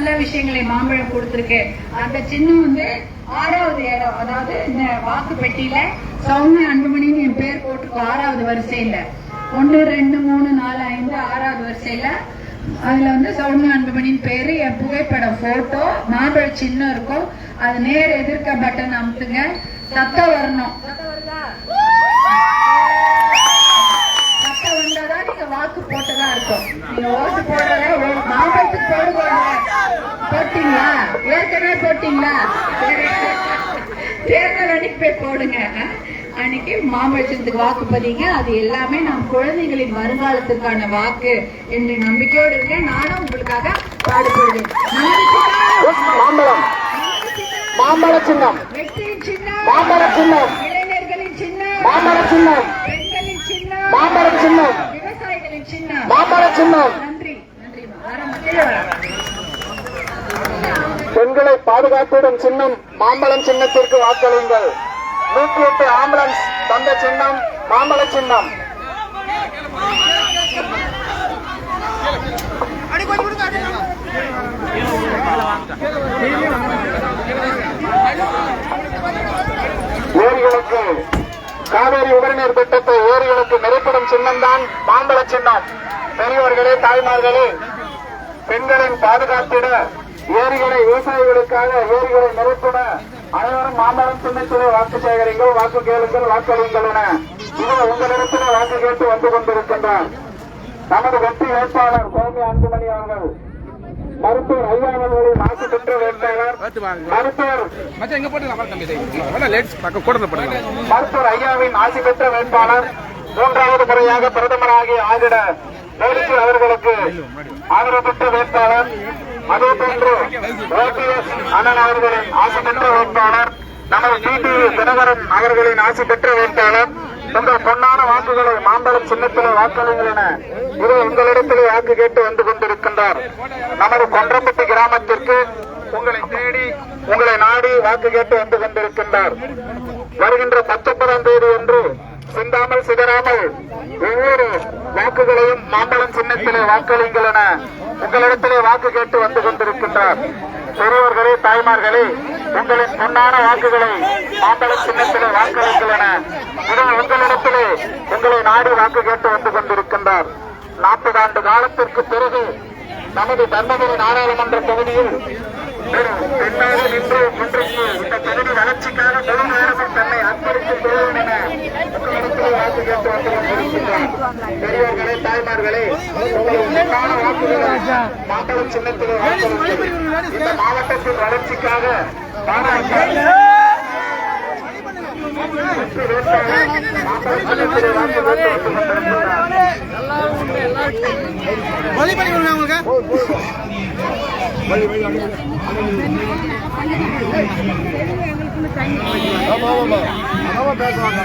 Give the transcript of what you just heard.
நல்ல விஷயங்களை மாம்பழம் கொடுத்திருக்கு. அந்த சின்னம் வந்து 6வது இடம், அதாவது இந்த வாக்கு பெட்டியில சௌமியா அன்புமணின்னு என் பேர் போட்டிருக்கோம். 6வது வரிசையில 1 2 3 4 5 6வது வரிசையில அதுல வந்து சௌமியா அன்புமணின்னு பேரு, என் புகைப்படம் போட்டோ, மாம்பழ சின்னம் இருக்கும். அது நேர் எதிர்க்க பட்டன் அமுத்துங்க. சத்தம் வரணும். சத்தம் வந்தாதான் நீங்க வாக்கு போட்டதா இருக்கும். நீங்க ஓட்டு போடுறத மாம்பழத்துக்கு போட்டீங்களா? ஏற்கனவே போட்டீங்களா? தேர்தல் அன்னைக்கு போய் போடுங்க. அன்னைக்கு மாம்பழத்துக்கு வாக்கு பதிங்க. அது எல்லாமே நம் குழந்தைகளின் வருங்காலத்திற்கான வாக்கு என்று நம்பிக்கையோடு இருக்க நானும் உங்களுக்காக பாடுபடுவேன். மாம்பழ சின்னம், வெற்றியின் சின்னம், மாம்பழ சின்னம், இளைஞர்களின் சின்னம், மாம்பழ சின்னம், பெண்களின் சின்னம், மாம்பழ சின்னம், விவசாயிகளின் சின்னம், மாம்பழ சின்னம். நன்றி. பெண்களை பாதுகாத்திடும் சின்னம் மாம்பழம் சின்னத்திற்கு வாக்களியுங்கள். 108 ஆம்புலன்ஸ் தந்த சின்னம் மாம்பழ சின்னம். ஏரிகளுக்கு காவேரி உபரிநீர் திட்டத்தை ஏரிகளுக்கு நிறைப்படும் சின்னம் தான் மாம்பழ சின்னம். பெரியவர்களே, தாய்மார்களே, பெண்களின் பாதுகாத்திட ஏரிகளை விவசாயிகளுக்காக ஏரிகளை நிரப்பிட அனைவரும் மாம்பழம் சின்னத்திலே வாக்கு சேகரிங்கள், வாக்கு கேளுங்கள், வாக்களியுங்கள் என இது உங்களிடத்திலே வாக்கு கேட்டு வந்து கொண்டிருக்கின்றார் நமது வெற்றி வேட்பாளர் சௌமியா அன்புமணி அவர்கள். மருத்துவர் ஐயா அவர்களின் ஆசி பெற்ற வேட்பாளர் மருத்துவர் ஐயாவின் ஆசி பெற்ற வேட்பாளர் 3வது முறையாக பிரதமராகி ஆகிட மோடிஜி அவர்களுக்கு ஆதரவு பெற்ற வேட்பாளர். அதே போன்று ஓபிஎஸ் அண்ணன் அவர்களின் ஆசி பெற்ற வேட்பாளர், நமது டிடிவி தினகரன் அவர்களின் ஆசி பெற்ற வேட்பாளர். உங்கள் பொன்னான வாக்குகளை மாம்பழம் சின்னத்திலே வாக்களிங்கள் என இது உங்களிடத்திலே வாக்கு கேட்டு வந்து கொண்டிருக்கின்றார். நமது கொன்றப்பட்டி கிராமத்திற்கு உங்களை தேடி உங்களை நாடி வாக்கு கேட்டு வந்து கொண்டிருக்கின்றார். வருகின்ற 19ஆம் தேதி என்று சிந்தாமல் சிதறாமல் ஒவ்வொரு வாக்குகளையும் மாம்பழம் சின்னத்திலே வாக்களிங்கள் என உங்களிடத்திலே வாக்கு கேட்டு வந்து கொண்டிருக்கின்றார். பெரியவர்களே, தாய்மார்களே, உங்களின் பொன்னான வாக்குகளை மாம்பழம் சின்னத்திலே வாக்களிங்கள் என இது உங்களிடத்திலே உங்களை நாடி வாக்கு கேட்டு வந்து கொண்டிருக்கின்றார். 40 ஆண்டு காலத்திற்கு பிறகு நமது தர்மபுரி நாடாளுமன்ற தொகுதியில் பெண்ணாக நின்று இன்றைக்கு இந்த தொகுதி வளர்ச்சிக்காக முழு நேரமும் தன்னை அர்ப்பணித்துக் கொள்வோம் என உங்களிடத்திலே வாக்கு கேட்டு வந்து கொண்டிருக்கின்றார். பெரியவர்களே, தாய்மார்களே, உங்களுக்கான வாக்குகளை மாம்பழம் சின்னத்திலே வாக்களித்து இந்த மாவட்டத்தின் வளர்ச்சிக்காக பேசுவாங்க.